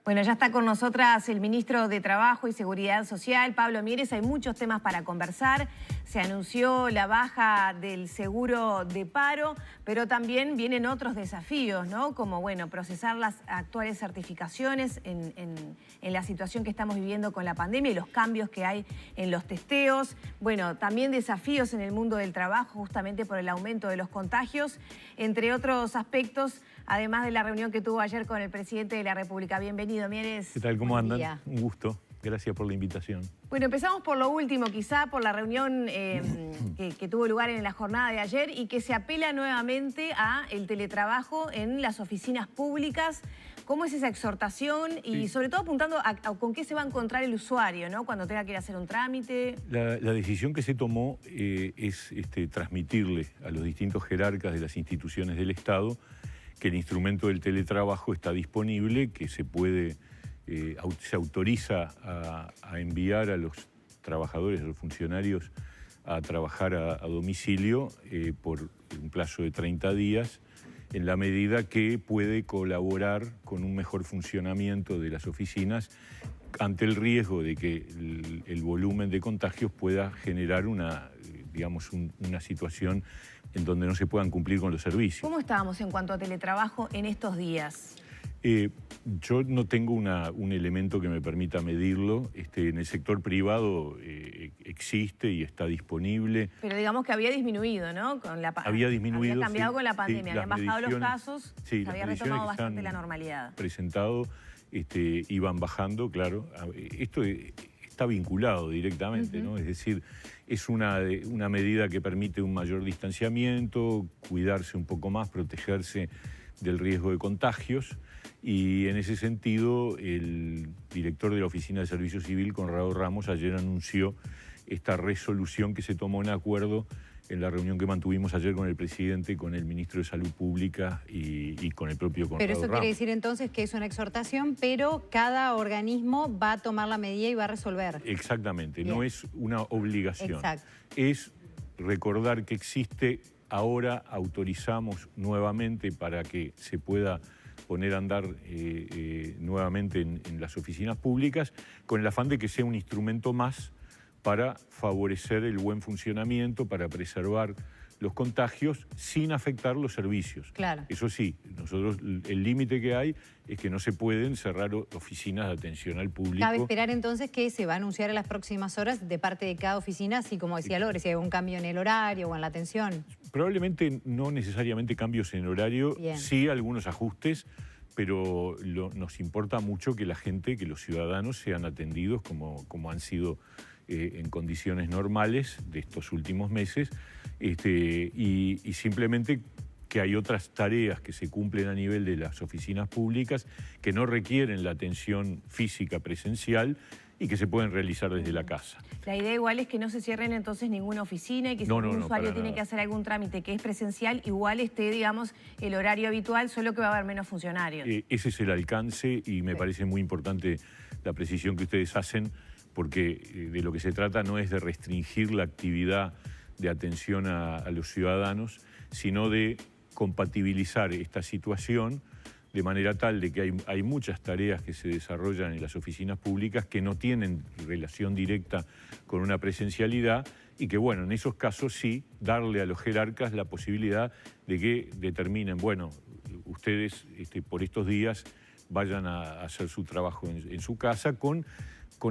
Bueno, ya está con nosotras el ministro de Trabajo y Seguridad Social, Pablo Mieres. Hay muchos temas para conversar. Se anunció la baja del seguro de paro, pero también vienen otros desafíos, ¿no? Como, bueno, procesar las actuales certificaciones en la situación que estamos viviendo con la pandemia y los cambios que hay en los testeos. Bueno, también desafíos en el mundo del trabajo, justamente por el aumento de los contagios, entre otros aspectos, además de la reunión que tuvo ayer con el presidente de la República. Bienvenido, Mieres. ¿Qué tal? ¿Cómo andan? Un gusto. Gracias por la invitación. Bueno, empezamos por lo último, quizá por la reunión que tuvo lugar en la jornada de ayer y que se apela nuevamente a el teletrabajo en las oficinas públicas. ¿Cómo es esa exhortación? Y sobre todo apuntando a con qué se va a encontrar el usuario, ¿no? Cuando tenga que ir a hacer un trámite. La decisión que se tomó es transmitirle a los distintos jerarcas de las instituciones del Estado que el instrumento del teletrabajo está disponible, que se puede... se autoriza a enviar a los trabajadores, a los funcionarios, a trabajar a domicilio por un plazo de 30 días, en la medida que puede colaborar con un mejor funcionamiento de las oficinas ante el riesgo de que el volumen de contagios pueda generar una situación en donde no se puedan cumplir con los servicios. ¿Cómo estábamos en cuanto a teletrabajo en estos días? Yo no tengo un elemento que me permita medirlo. En el sector privado existe y está disponible. Pero digamos que había disminuido, ¿no? Había disminuido. Había cambiado, sí, con la Sí, pandemia, habían bajado los casos, sí, se había retomado bastante la normalidad. Presentado, iban bajando, claro. Esto está vinculado directamente, ¿no? Es decir, es una medida que permite un mayor distanciamiento, cuidarse un poco más, protegerse del riesgo de contagios, y en ese sentido el director de la Oficina de Servicio Civil, Conrado Ramos, ayer anunció esta resolución que se tomó en acuerdo en la reunión que mantuvimos ayer con el presidente, con el ministro de Salud Pública y con el propio Conrado Ramos. Pero eso quiere decir entonces que es una exhortación, pero cada organismo va a tomar la medida y va a resolver. Exactamente, bien, no es una obligación. Exacto. Es recordar que existe, ahora autorizamos nuevamente para que se pueda poner a andar nuevamente en las oficinas públicas, con el afán de que sea un instrumento más para favorecer el buen funcionamiento, para preservar los contagios sin afectar los servicios. Claro. Eso sí, nosotros el límite que hay es que no se pueden cerrar oficinas de atención al público. Cabe esperar entonces que se va a anunciar en las próximas horas de parte de cada oficina, así como decía Lore, si hay algún cambio en el horario o en la atención. Probablemente no necesariamente cambios en horario, bien, sí algunos ajustes, pero nos importa mucho que la gente, que los ciudadanos sean atendidos como han sido en condiciones normales de estos últimos meses, y simplemente que hay otras tareas que se cumplen a nivel de las oficinas públicas que no requieren la atención física presencial y que se pueden realizar desde la casa. La idea igual es que no se cierren entonces ninguna oficina y que si un usuario tiene que hacer algún trámite que es presencial, igual esté, digamos, el horario habitual, solo que va a haber menos funcionarios. Ese es el alcance y me parece muy importante la precisión que ustedes hacen, porque de lo que se trata no es de restringir la actividad de atención a los ciudadanos, sino de compatibilizar esta situación de manera tal de que hay muchas tareas que se desarrollan en las oficinas públicas que no tienen relación directa con una presencialidad y que, bueno, en esos casos sí, darle a los jerarcas la posibilidad de que determinen, bueno, ustedes por estos días vayan a hacer su trabajo en su casa con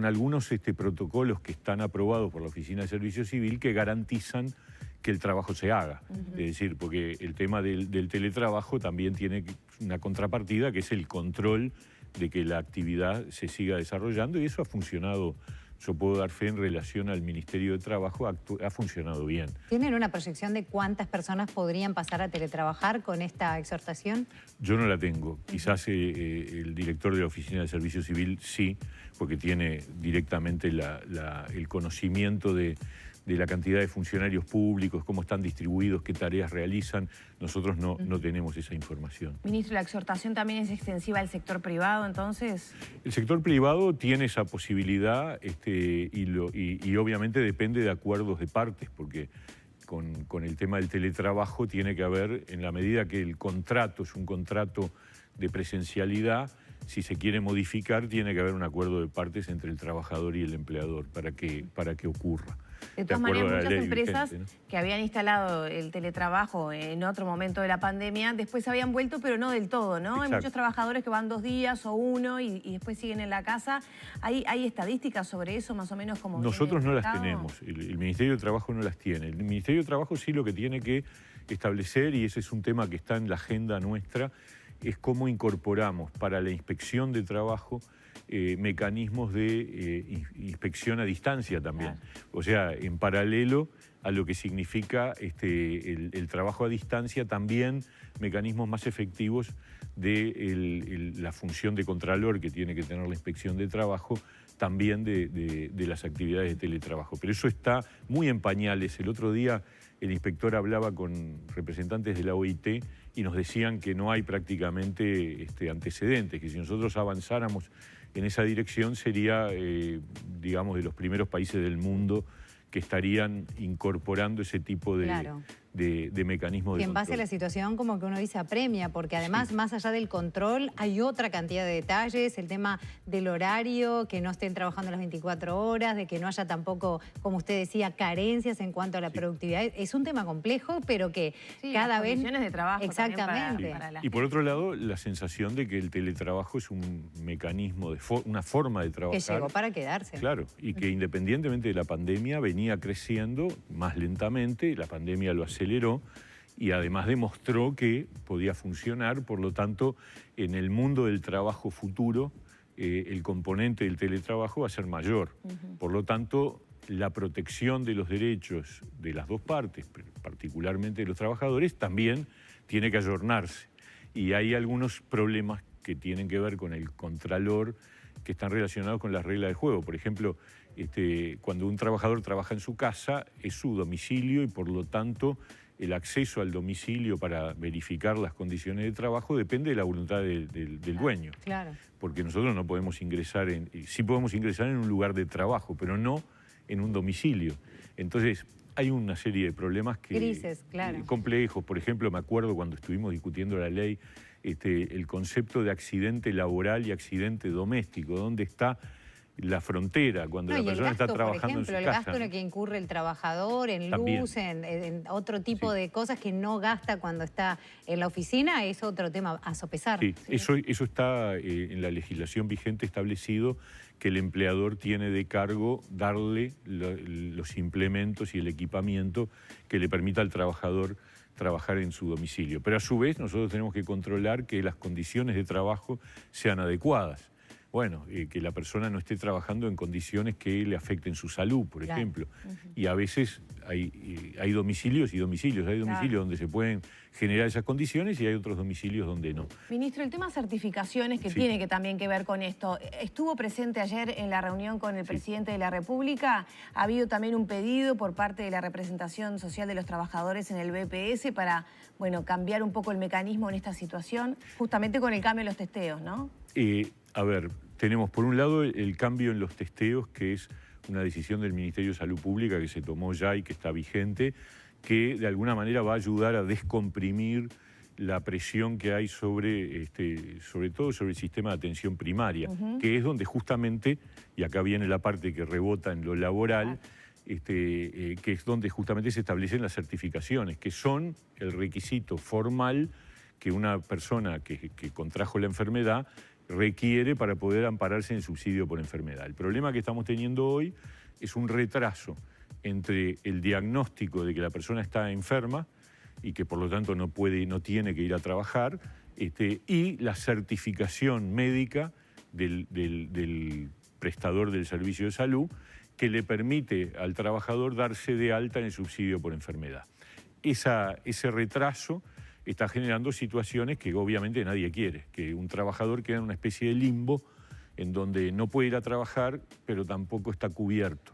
algunos protocolos que están aprobados por la Oficina de Servicio Civil que garantizan que el trabajo se haga. Es decir, porque el tema del teletrabajo también tiene una contrapartida, que es el control de que la actividad se siga desarrollando, y eso ha funcionado. Yo puedo dar fe en relación al Ministerio de Trabajo, ha funcionado bien. ¿Tienen una proyección de cuántas personas podrían pasar a teletrabajar con esta exhortación? Yo no la tengo. Quizás el director de la Oficina de Servicio Civil sí, porque tiene directamente el conocimiento de la cantidad de funcionarios públicos, cómo están distribuidos, qué tareas realizan. Nosotros no tenemos esa información. Ministro, ¿la exhortación también es extensiva al sector privado, entonces? El sector privado tiene esa posibilidad y obviamente depende de acuerdos de partes, porque con el tema del teletrabajo tiene que haber, en la medida que el contrato es un contrato de presencialidad, si se quiere modificar, tiene que haber un acuerdo de partes entre el trabajador y el empleador para que ocurra. De todas maneras, muchas empresas vigente, ¿no?, que habían instalado el teletrabajo en otro momento de la pandemia, después habían vuelto, pero no del todo, ¿no? Exacto. Hay muchos trabajadores que van 2 días o 1 y después siguen en la casa. ¿Hay estadísticas sobre eso, más o menos? Como nosotros no las tenemos, el Ministerio de Trabajo no las tiene. El Ministerio de Trabajo sí lo que tiene que establecer, y ese es un tema que está en la agenda nuestra, es cómo incorporamos para la inspección de trabajo mecanismos de inspección a distancia también. Claro. O sea, en paralelo a lo que significa el trabajo a distancia, también mecanismos más efectivos de la función de contralor que tiene que tener la inspección de trabajo, también de las actividades de teletrabajo. Pero eso está muy en pañales. El otro día el inspector hablaba con representantes de la OIT y nos decían que no hay prácticamente antecedentes, que si nosotros avanzáramos en esa dirección sería, digamos, de los primeros países del mundo que estarían incorporando ese tipo de, claro, de mecanismos de control. En base a la situación, como que uno dice, apremia, porque además, sí, más allá del control, hay otra cantidad de detalles, el tema del horario, que no estén trabajando las 24 horas, de que no haya tampoco, como usted decía, carencias en cuanto a la, sí, productividad. Es un tema complejo, pero que, sí, cada vez... condiciones de trabajo. Exactamente. Para la y por otro lado, la sensación de que el teletrabajo es un mecanismo, una forma de trabajar. Que llegó para quedarse. Claro, y que independientemente de la pandemia venía creciendo más lentamente, la pandemia lo aceleró y además demostró que podía funcionar. Por lo tanto, en el mundo del trabajo futuro, el componente del teletrabajo va a ser mayor. Por lo tanto, la protección de los derechos de las dos partes, particularmente de los trabajadores, también tiene que ayornarse. Y hay algunos problemas que tienen que ver con el contralor, que están relacionados con las reglas del juego. Por ejemplo, cuando un trabajador trabaja en su casa, es su domicilio y por lo tanto el acceso al domicilio para verificar las condiciones de trabajo depende de la voluntad del dueño. Claro. Porque nosotros no podemos ingresar sí podemos ingresar en un lugar de trabajo, pero no en un domicilio. Entonces, hay una serie de problemas grises, claro, complejos. Por ejemplo, me acuerdo cuando estuvimos discutiendo la ley, el concepto de accidente laboral y accidente doméstico, ¿dónde está la frontera cuando la persona está trabajando en su casa? El gasto en el que incurre el trabajador, en luz, en otro tipo, sí, de cosas que no gasta cuando está en la oficina, es otro tema a sopesar. Sí, sí. Eso está en la legislación vigente establecido, que el empleador tiene de cargo darle los implementos y el equipamiento que le permita al trabajador trabajar en su domicilio. Pero a su vez nosotros tenemos que controlar que las condiciones de trabajo sean adecuadas. Bueno, que la persona no esté trabajando en condiciones que le afecten su salud, por ejemplo. Y a veces hay domicilios y domicilios. Hay domicilios donde se pueden generar esas condiciones y hay otros domicilios donde no. Ministro, el tema certificaciones que tiene que también que ver con esto. Estuvo presente ayer en la reunión con el presidente de la República. Ha habido también un pedido por parte de la representación social de los trabajadores en el BPS para, bueno, cambiar un poco el mecanismo en esta situación, justamente con el cambio de los testeos, ¿no? A ver, tenemos por un lado el cambio en los testeos, que es una decisión del Ministerio de Salud Pública que se tomó ya y que está vigente, que de alguna manera va a ayudar a descomprimir la presión que hay sobre todo sobre el sistema de atención primaria, que es donde justamente, y acá viene la parte que rebota en lo laboral, que es donde justamente se establecen las certificaciones, que son el requisito formal que una persona que contrajo la enfermedad requiere para poder ampararse en el subsidio por enfermedad. El problema que estamos teniendo hoy es un retraso entre el diagnóstico de que la persona está enferma y que por lo tanto no tiene que ir a trabajar, y la certificación médica del prestador del servicio de salud que le permite al trabajador darse de alta en el subsidio por enfermedad. Ese retraso está generando situaciones que obviamente nadie quiere, que un trabajador queda en una especie de limbo en donde no puede ir a trabajar, pero tampoco está cubierto.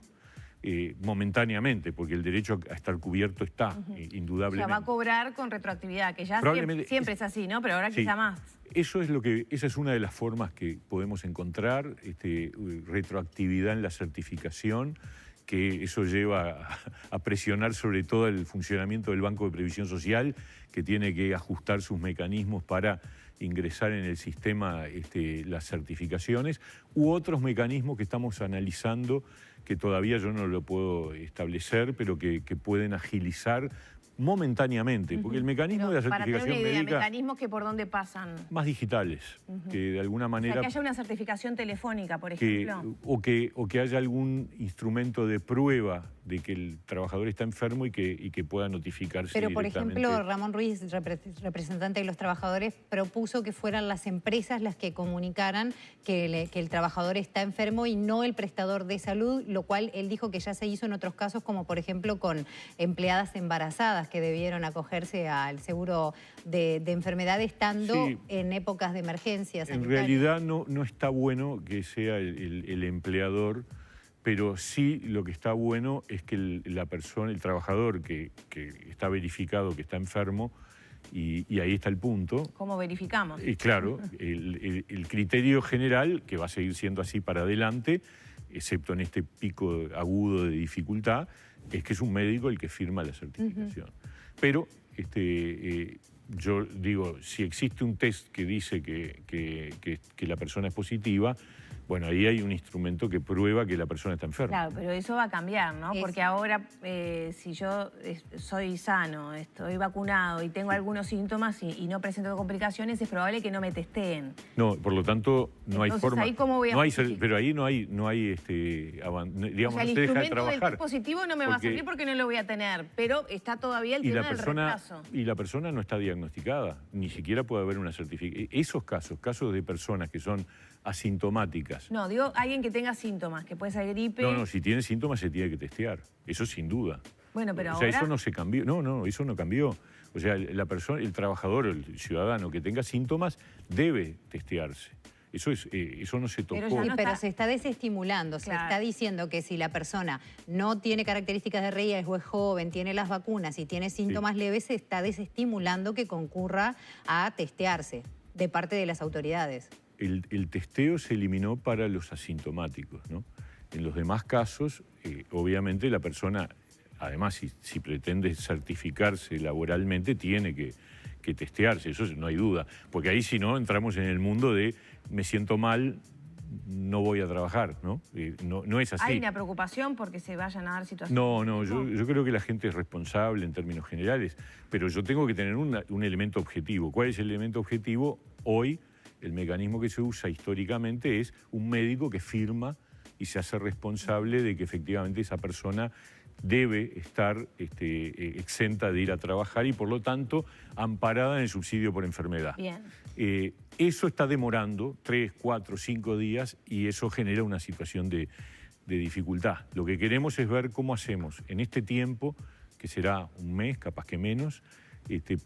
Momentáneamente, porque el derecho a estar cubierto está, indudablemente. O sea, va a cobrar con retroactividad, que ya siempre es así, ¿no? Pero ahora quizá más. Esa es una de las formas que podemos encontrar, retroactividad en la certificación, que eso lleva a presionar sobre todo el funcionamiento del Banco de Previsión Social, que tiene que ajustar sus mecanismos para ingresar en el sistema las certificaciones, u otros mecanismos que estamos analizando, que todavía yo no lo puedo establecer, pero que pueden agilizar momentáneamente, porque el mecanismo de la certificación para tener una idea, médica... ¿mecanismos que por dónde pasan? Más digitales, que de alguna manera... O sea, que haya una certificación telefónica, por ejemplo. O que haya algún instrumento de prueba de que el trabajador está enfermo y que pueda notificarse Pero, por directamente. ejemplo, Ramón Ruiz, representante de los trabajadores, propuso que fueran las empresas las que comunicaran que el trabajador está enfermo y no el prestador de salud, lo cual él dijo que ya se hizo en otros casos, como por ejemplo con empleadas embarazadas que debieron acogerse al seguro de enfermedad estando en épocas de emergencias sanitarias. En realidad no está bueno que sea el empleador, pero sí lo que está bueno es que la persona, el trabajador que está verificado que está enfermo, y ahí está el punto. ¿Cómo verificamos? Claro, el criterio general, que va a seguir siendo así para adelante, excepto en este pico agudo de dificultad, es que es un médico el que firma la certificación. Pero yo digo, si existe un test que dice que la persona es positiva, bueno, ahí hay un instrumento que prueba que la persona está enferma. Claro, pero eso va a cambiar, ¿no? Porque ahora, si yo soy sano, estoy vacunado y tengo algunos síntomas y no presento complicaciones, es probable que no me testeen. No, por lo tanto, no hay forma. ¿Ahí cómo voy a justificar? Pero ahí no hay digamos, o sea, el no se deja de instrumento trabajar. del test positivo no me va a servir porque no lo voy a tener, pero está todavía el tema del retraso. Y la persona no está diagnosticada, ni siquiera puede haber una certificación. Esos casos de personas que son asintomáticas. No, digo alguien que tenga síntomas, que puede ser gripe. No, si tiene síntomas se tiene que testear, eso sin duda. Bueno, pero ahora... eso no se cambió, no, eso no cambió. O sea, la persona, el trabajador, el ciudadano que tenga síntomas debe testearse. Eso no se tocó. Pero se está desestimulando, se está diciendo que si la persona no tiene características de riesgo, es joven, tiene las vacunas y tiene síntomas leves, se está desestimulando que concurra a testearse de parte de las autoridades. El testeo se eliminó para los asintomáticos, ¿no? En los demás casos, obviamente la persona, además si pretende certificarse laboralmente, tiene que testearse, eso no hay duda. Porque ahí si no, entramos en el mundo de me siento mal, no voy a trabajar, ¿no? No es así. ¿Hay una preocupación porque se vayan a dar situaciones? No, yo creo que la gente es responsable en términos generales, pero yo tengo que tener un elemento objetivo. ¿Cuál es el elemento objetivo? Hoy, el mecanismo que se usa históricamente es un médico que firma y se hace responsable de que efectivamente esa persona debe estar exenta de ir a trabajar y por lo tanto amparada en el subsidio por enfermedad. Bien. Eso está demorando 3, 4, 5 días y eso genera una situación de dificultad. Lo que queremos es ver cómo hacemos en este tiempo, que será un mes, capaz que menos,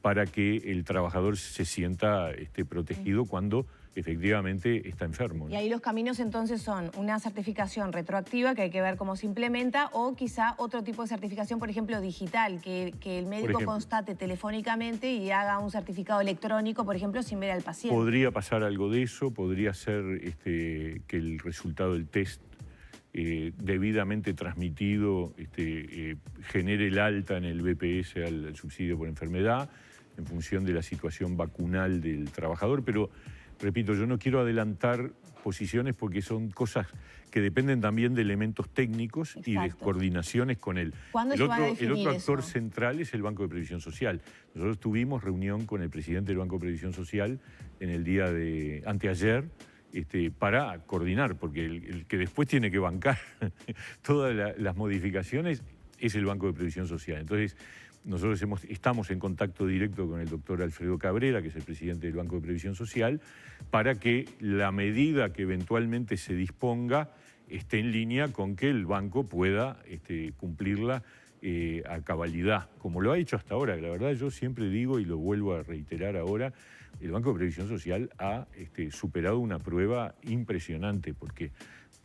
para que el trabajador se sienta protegido cuando efectivamente está enfermo, ¿no? Y ahí los caminos entonces son una certificación retroactiva que hay que ver cómo se implementa o quizá otro tipo de certificación, por ejemplo, digital, que el médico constate telefónicamente y haga un certificado electrónico, por ejemplo, sin ver al paciente. Podría pasar algo de eso, podría ser que el resultado del test debidamente transmitido genere el alta en el BPS al subsidio por enfermedad en función de la situación vacunal del trabajador, pero repito, yo no quiero adelantar posiciones porque son cosas que dependen también de elementos técnicos. Exacto. Y de coordinaciones con él. ¿Cuándo se va a definir el otro actor eso? central es el Banco de Previsión Social. Nosotros tuvimos reunión con el presidente del Banco de Previsión Social en el día de anteayer, para coordinar, porque el que después tiene que bancar todas las modificaciones es el Banco de Previsión Social. Entonces, nosotros estamos en contacto directo con el doctor Alfredo Cabrera, que es el presidente del Banco de Previsión Social, para que la medida que eventualmente se disponga esté en línea con que el banco pueda cumplirla a cabalidad, como lo ha hecho hasta ahora. La verdad, yo siempre digo, y lo vuelvo a reiterar ahora, el Banco de Previsión Social ha superado una prueba impresionante, porque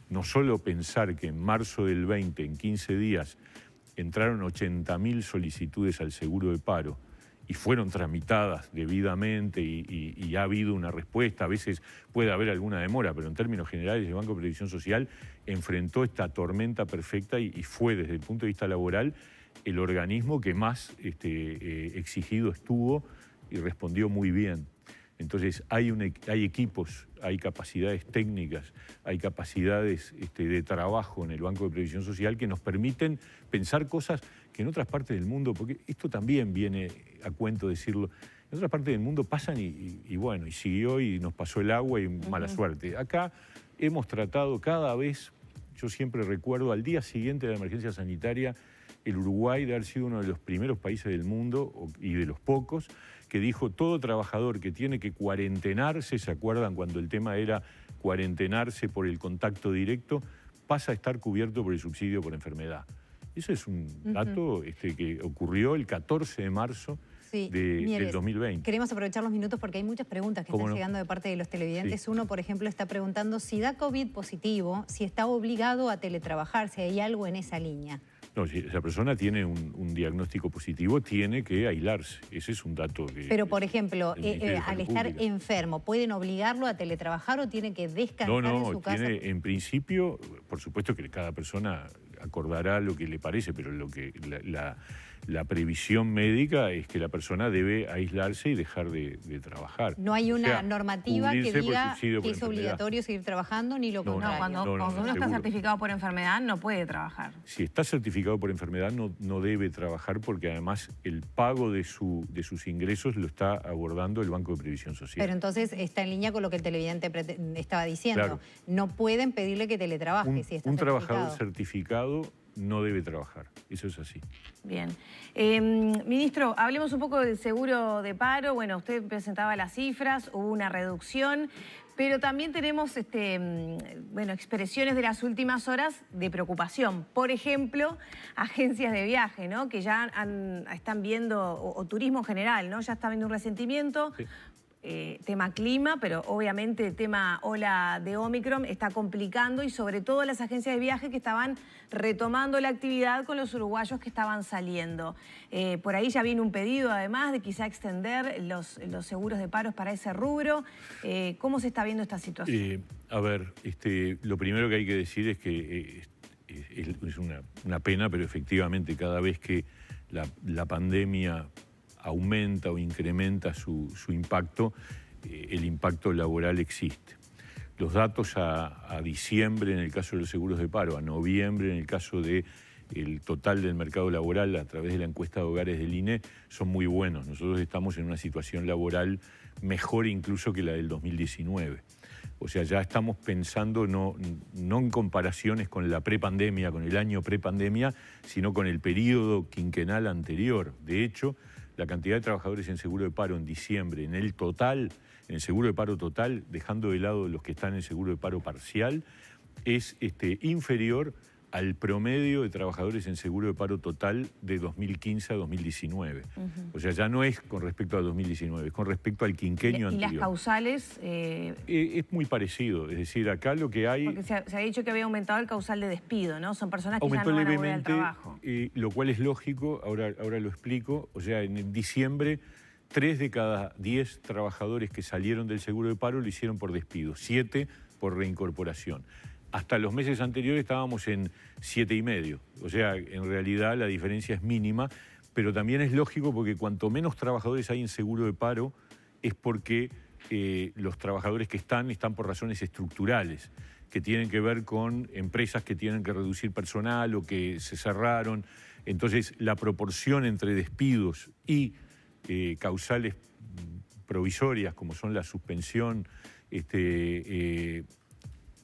no solo pensar que en marzo del 20, en 15 días, entraron 80.000 solicitudes al seguro de paro y fueron tramitadas debidamente y ha habido una respuesta. A veces puede haber alguna demora, pero en términos generales el Banco de Previsión Social enfrentó esta tormenta perfecta y fue desde el punto de vista laboral el organismo que más exigido estuvo y respondió muy bien. Entonces hay equipos, hay capacidades técnicas, hay capacidades de trabajo en el Banco de Previsión Social que nos permiten pensar cosas que en otras partes del mundo, porque esto también viene a cuento decirlo, en otras partes del mundo pasan y bueno, y siguió y nos pasó el agua y mala suerte. Acá hemos tratado cada vez, yo siempre recuerdo, al día siguiente de la emergencia sanitaria, el Uruguay de haber sido uno de los primeros países del mundo y de los pocos que dijo todo trabajador que tiene que cuarentenarse, ¿se acuerdan cuando el tema era cuarentenarse por el contacto directo? Pasa a estar cubierto por el subsidio por enfermedad. Eso es un dato que ocurrió el 14 de marzo del 2020. Queremos aprovechar los minutos porque hay muchas preguntas que están llegando de parte de los televidentes. Uno, por ejemplo, está preguntando si da COVID positivo, si está obligado a teletrabajar, si hay algo en esa línea. No, si esa persona tiene un diagnóstico positivo, tiene que aislarse. Ese es un dato que... Pero, por ejemplo, al estar enfermo, ¿pueden obligarlo a teletrabajar o tiene que descansar en su casa? En principio, por supuesto que cada persona acordará lo que le parece, pero la previsión médica es que la persona debe aislarse y dejar de trabajar. No hay una normativa que diga que es obligatorio seguir trabajando, ni lo contrario. Cuando uno está certificado por enfermedad no puede trabajar. Si está certificado por enfermedad no debe trabajar porque además el pago de sus ingresos lo está abordando el Banco de Previsión Social. Pero entonces está en línea con lo que el televidente estaba diciendo. Claro. No pueden pedirle que teletrabaje si está certificado. Un trabajador certificado no debe trabajar, eso es así. Bien. Ministro, hablemos un poco del seguro de paro. Bueno, usted presentaba las cifras, hubo una reducción, pero también tenemos expresiones de las últimas horas de preocupación. Por ejemplo, agencias de viaje, ¿no? Que ya están viendo, o turismo en general, ¿no? Ya está viendo un resentimiento. Sí. Tema clima, pero obviamente el tema ola de Omicron está complicando y sobre todo las agencias de viaje que estaban retomando la actividad con los uruguayos que estaban saliendo. Por ahí ya viene un pedido además de quizá extender los seguros de paros para ese rubro. ¿Cómo se está viendo esta situación? A ver, lo primero que hay que decir es que es una pena, pero efectivamente cada vez que la pandemia aumenta o incrementa su impacto, el impacto laboral existe. Los datos a diciembre en el caso de los seguros de paro, a noviembre en el caso del total del mercado laboral a través de la encuesta de hogares del INE son muy buenos. Nosotros estamos en una situación laboral mejor incluso que la del 2019. O sea, ya estamos pensando no en comparaciones con la prepandemia, con el año prepandemia, sino con el periodo quinquenal anterior. De hecho, la cantidad de trabajadores en seguro de paro en diciembre, en el seguro de paro total, dejando de lado los que están en seguro de paro parcial, es inferior al promedio de trabajadores en seguro de paro total de 2015 a 2019. O sea, ya no es con respecto a 2019, es con respecto al quinquenio anterior. ¿Y las causales? Es muy parecido, es decir, acá lo que hay... Porque se ha dicho que había aumentado el causal de despido, ¿no? Son personas que ya no van a volver al trabajo. Lo cual es lógico, ahora lo explico. O sea, en diciembre, 3 de cada 10 trabajadores que salieron del seguro de paro lo hicieron por despido, 7 por reincorporación. Hasta los meses anteriores estábamos en 7,5. O sea, en realidad la diferencia es mínima, pero también es lógico porque cuanto menos trabajadores hay en seguro de paro es porque los trabajadores que están por razones estructurales, que tienen que ver con empresas que tienen que reducir personal o que se cerraron. Entonces, la proporción entre despidos y causales provisorias, como son la suspensión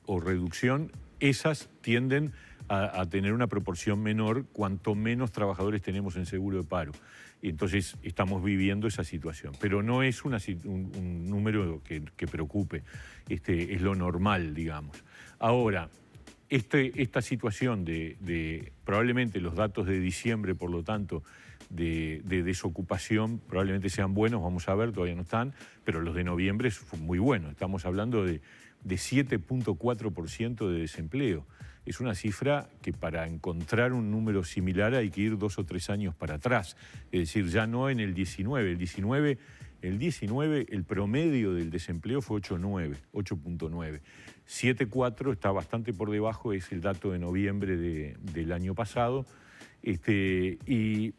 o reducción, esas tienden a tener una proporción menor cuanto menos trabajadores tenemos en seguro de paro. Y entonces estamos viviendo esa situación. Pero no es un número que preocupe, es lo normal, digamos. Ahora, esta situación de probablemente los datos de diciembre, por lo tanto, de desocupación probablemente sean buenos, vamos a ver, todavía no están, pero los de noviembre son muy buenos. Estamos hablando de de 7.4% de desempleo. Es una cifra que para encontrar un número similar hay que ir 2 o 3 años para atrás. Es decir, ya no en el 19. El 19, el promedio del desempleo fue 8.9. 7.4 está bastante por debajo, es el dato de noviembre del año pasado. Y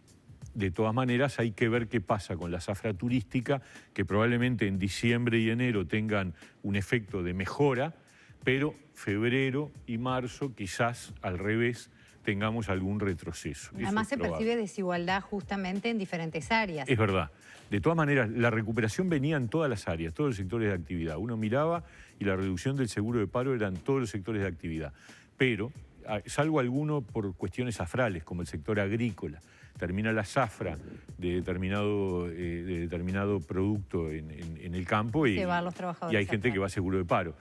de todas maneras hay que ver qué pasa con la zafra turística, que probablemente en diciembre y enero tengan un efecto de mejora, pero febrero y marzo quizás al revés tengamos algún retroceso. Además se percibe desigualdad justamente en diferentes áreas. Es verdad. De todas maneras, la recuperación venía en todas las áreas, todos los sectores de actividad. Uno miraba y la reducción del seguro de paro era en todos los sectores de actividad. Pero, salvo alguno por cuestiones zafrales, como el sector agrícola, termina la zafra de determinado producto en el campo y hay gente que va a seguro de paro.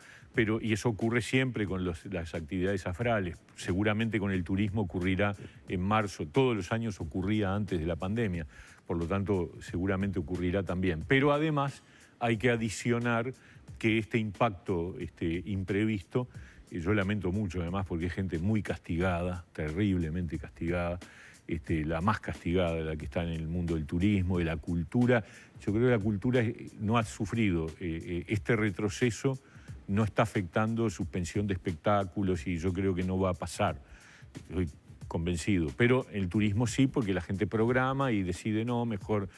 Y eso ocurre siempre con las actividades zafrales. Seguramente con el turismo ocurrirá en marzo. Todos los años ocurría antes de la pandemia. Por lo tanto, seguramente ocurrirá también. Pero además hay que adicionar que este impacto imprevisto, yo lamento mucho además porque hay gente muy castigada, terriblemente castigada, la más castigada de la que está en el mundo del turismo, de la cultura. Yo creo que la cultura no ha sufrido este retroceso, no está afectando suspensión de espectáculos y yo creo que no va a pasar. Estoy convencido. Pero el turismo sí, porque la gente programa y decide no, mejor...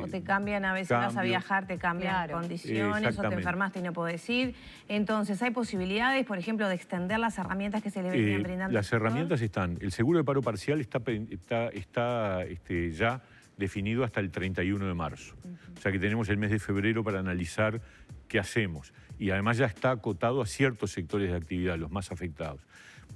o te cambian, a veces vas a viajar, te cambian condiciones, o te enfermaste y no podés ir. Entonces, ¿hay posibilidades, por ejemplo, de extender las herramientas que se le venían brindando? Las herramientas están. El seguro de paro parcial está ya definido hasta el 31 de marzo. O sea que tenemos el mes de febrero para analizar qué hacemos. Y además ya está acotado a ciertos sectores de actividad, los más afectados.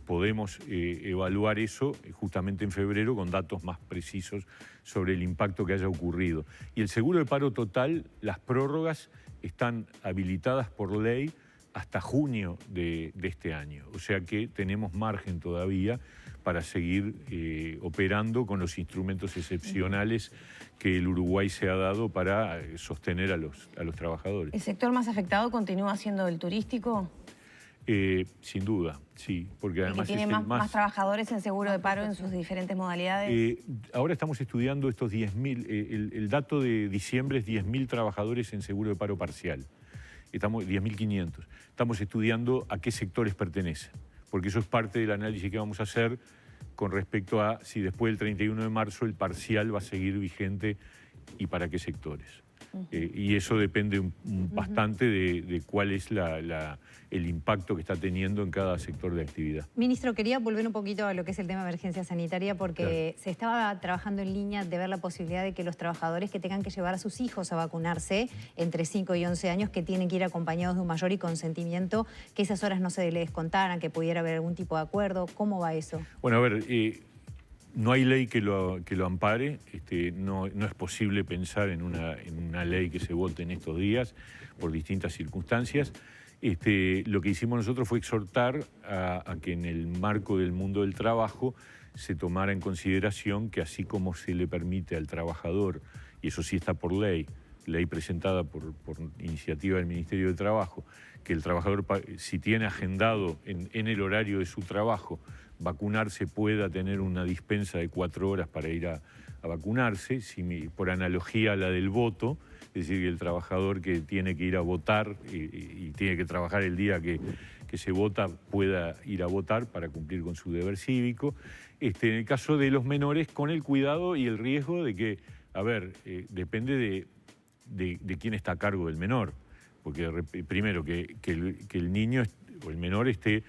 Podemos evaluar eso justamente en febrero con datos más precisos sobre el impacto que haya ocurrido. Y el seguro de paro total, las prórrogas están habilitadas por ley hasta junio de este año. O sea que tenemos margen todavía para seguir operando con los instrumentos excepcionales que el Uruguay se ha dado para sostener a los trabajadores. ¿El sector más afectado continúa siendo el turístico? Sin duda, sí, porque además ¿Y que tiene más trabajadores en seguro de paro en sus diferentes modalidades? Ahora estamos estudiando estos 10.000, el dato de diciembre es 10.000 trabajadores en seguro de paro parcial, 10.500. Estamos estudiando a qué sectores pertenecen, porque eso es parte del análisis que vamos a hacer con respecto a si después del 31 de marzo el parcial va a seguir vigente y para qué sectores. Y eso depende bastante de cuál es el impacto que está teniendo en cada sector de actividad. Ministro, quería volver un poquito a lo que es el tema de emergencia sanitaria porque se estaba trabajando en línea de ver la posibilidad de que los trabajadores que tengan que llevar a sus hijos a vacunarse entre 5 y 11 años, que tienen que ir acompañados de un mayor y consentimiento, que esas horas no se les descontaran, que pudiera haber algún tipo de acuerdo. ¿Cómo va eso? Bueno, a ver... no hay ley que lo ampare, no es posible pensar en una ley que se vote en estos días por distintas circunstancias. Lo que hicimos nosotros fue exhortar a que en el marco del mundo del trabajo se tomara en consideración que así como se le permite al trabajador, y eso sí está por ley presentada por iniciativa del Ministerio de Trabajo, que el trabajador, si tiene agendado en el horario de su trabajo vacunarse, pueda tener una dispensa de 4 horas para ir a vacunarse, por analogía a la del voto, es decir, que el trabajador que tiene que ir a votar y tiene que trabajar el día que se vota pueda ir a votar para cumplir con su deber cívico. En el caso de los menores, con el cuidado y el riesgo de que, depende de quién está a cargo del menor, porque primero que el niño o el menor esté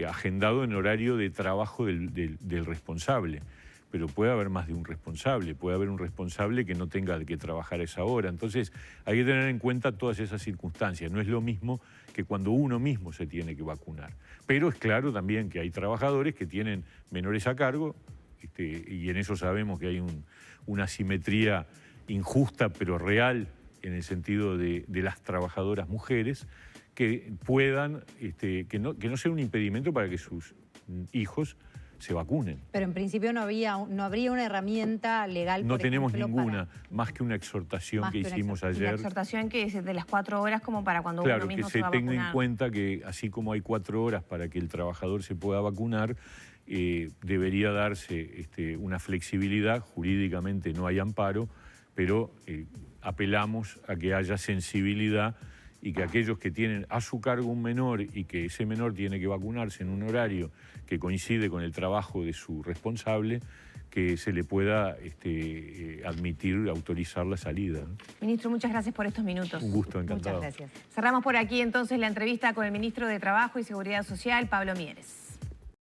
agendado en horario de trabajo del responsable, pero puede haber más de un responsable, puede haber un responsable que no tenga que trabajar a esa hora. Entonces hay que tener en cuenta todas esas circunstancias. No es lo mismo que cuando uno mismo se tiene que vacunar. Pero es claro también que hay trabajadores que tienen menores a cargo, y en eso sabemos que hay una asimetría injusta pero real en el sentido de las trabajadoras mujeres, que puedan, que no sea un impedimento para que sus hijos se vacunen. Pero en principio no habría una herramienta legal, No por tenemos ejemplo, ninguna, más que una exhortación que hicimos La ayer. exhortación que es de las 4 horas como para cuando Claro, uno mismo que se se va a tenga vacunar. en cuenta que así como hay 4 horas para que el trabajador se pueda vacunar, debería darse una flexibilidad. Jurídicamente no hay amparo, pero apelamos a que haya sensibilidad y que aquellos que tienen a su cargo un menor y que ese menor tiene que vacunarse en un horario que coincide con el trabajo de su responsable, que se le pueda admitir, autorizar la salida, ¿no? Ministro, muchas gracias por estos minutos. Un gusto, encantado. Muchas gracias. Cerramos por aquí entonces la entrevista con el ministro de Trabajo y Seguridad Social, Pablo Mieres.